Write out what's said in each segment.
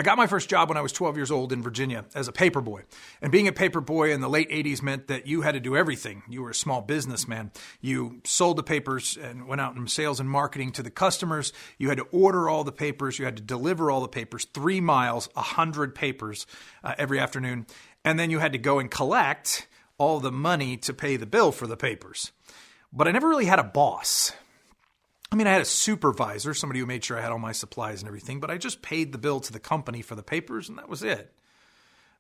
I got my first job when I was 12 years old in Virginia as a paper boy. And being a paper boy in the late 80s meant that you had to do everything. You were a small businessman. You sold the papers and went out in sales and marketing to the customers. You had to order all the papers. You had to deliver all the papers, 3 miles, 100 papers every afternoon. And then you had to go and collect all the money to pay the bill for the papers. But I never really had a boss. I mean, I had a supervisor, somebody who made sure I had all my supplies and everything, but I just paid the bill to the company for the papers, and that was it.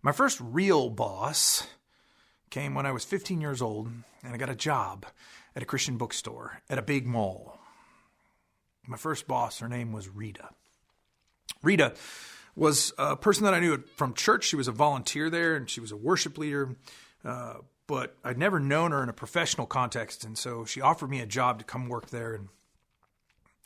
My first real boss came when I was 15 years old, and I got a job at a Christian bookstore at a big mall. My first boss, her name was Rita. Rita was a person that I knew from church. She was a volunteer there, and she was a worship leader, but I'd never known her in a professional context, and so she offered me a job to come work there, and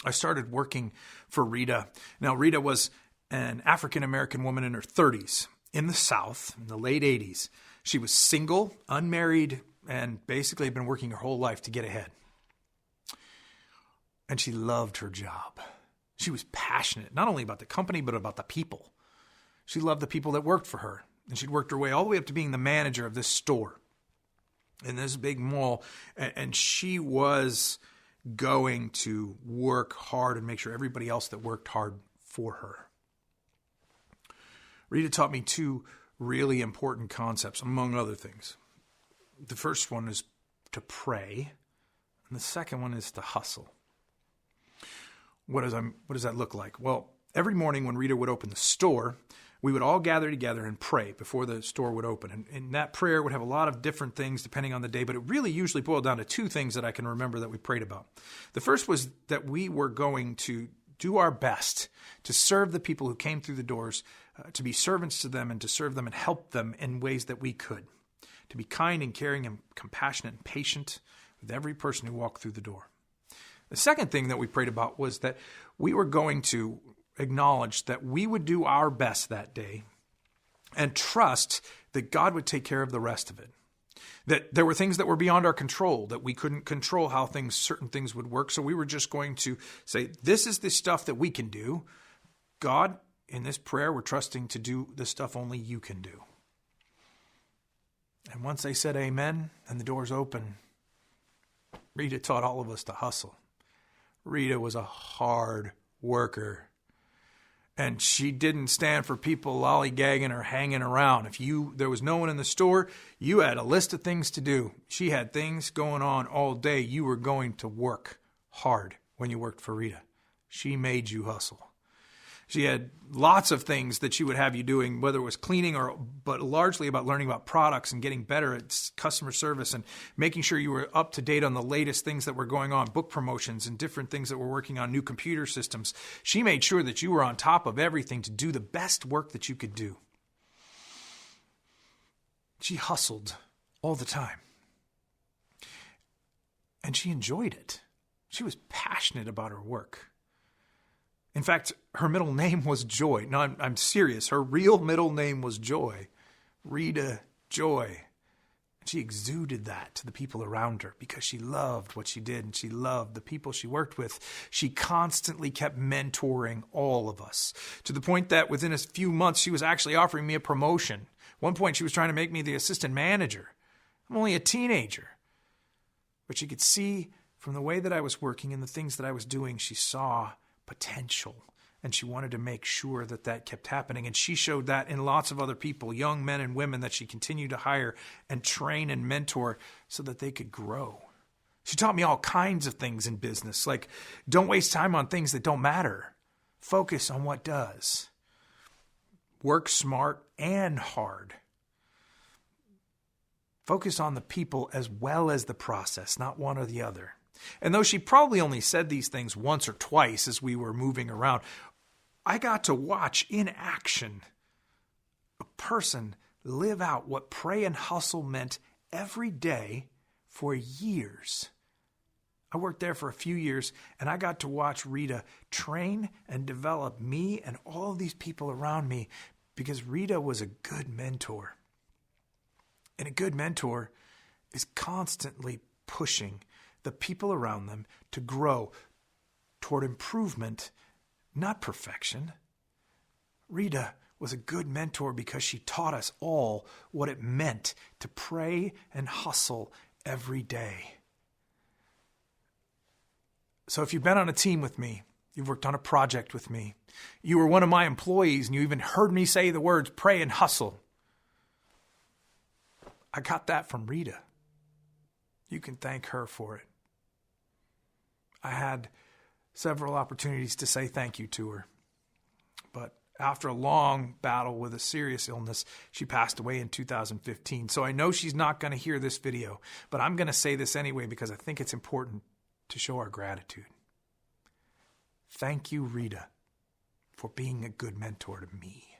I started working for Rita. Now, Rita was an African-American woman in her 30s in the South in the late 80s. She was single, unmarried, and basically had been working her whole life to get ahead. And she loved her job. She was passionate, not only about the company, but about the people. She loved the people that worked for her. And she'd worked her way all the way up to being the manager of this store in this big mall. And she was going to work hard and make sure everybody else that worked hard for her. Rita taught me 2 really important concepts, among other things. The first one is to pray, and the second one is to hustle. What does that look like? Well, every morning when Rita would open the store, we would all gather together and pray before the store would open. And that prayer would have a lot of different things depending on the day, but it really usually boiled down to 2 things that I can remember that we prayed about. The first was that we were going to do our best to serve the people who came through the doors, to be servants to them and to serve them and help them in ways that we could, to be kind and caring and compassionate and patient with every person who walked through the door. The second thing that we prayed about was that we were going to acknowledge that we would do our best that day and trust that God would take care of the rest of it. That there were things that were beyond our control, that we couldn't control how certain things would work. So we were just going to say, this is the stuff that we can do. God, in this prayer, we're trusting to do the stuff only you can do. And once they said amen and the doors open, Rita taught all of us to hustle. Rita was a hard worker. And she didn't stand for people lollygagging or hanging around. If there was no one in the store, you had a list of things to do. She had things going on all day. You were going to work hard when you worked for Rita. She made you hustle. She had lots of things that she would have you doing, whether it was cleaning but largely about learning about products and getting better at customer service and making sure you were up to date on the latest things that were going on, book promotions and different things that were working on, new computer systems. She made sure that you were on top of everything to do the best work that you could do. She hustled all the time. And she enjoyed it. She was passionate about her work. In fact, her middle name was Joy. No, I'm serious. Her real middle name was Joy. Rita Joy. She exuded that to the people around her because she loved what she did and she loved the people she worked with. She constantly kept mentoring all of us to the point that within a few months, she was actually offering me a promotion. At one point, she was trying to make me the assistant manager. I'm only a teenager. But she could see from the way that I was working and the things that I was doing, she saw potential. And she wanted to make sure that that kept happening. And she showed that in lots of other people, young men and women that she continued to hire and train and mentor so that they could grow. She taught me all kinds of things in business, like don't waste time on things that don't matter. Focus on what does. Work smart and hard. Focus on the people as well as the process, not one or the other. And though she probably only said these things once or twice as we were moving around, I got to watch in action a person live out what pray and hustle meant every day for years. I worked there for a few years, and I got to watch Rita train and develop me and all of these people around me because Rita was a good mentor. And a good mentor is constantly pushing the people around them to grow toward improvement, not perfection. Rita was a good mentor because she taught us all what it meant to pray and hustle every day. So if you've been on a team with me, you've worked on a project with me, you were one of my employees, and you even heard me say the words pray and hustle, I got that from Rita. You can thank her for it. I had several opportunities to say thank you to her, but after a long battle with a serious illness, she passed away in 2015. So I know she's not going to hear this video, but I'm going to say this anyway because I think it's important to show our gratitude. Thank you, Rita, for being a good mentor to me.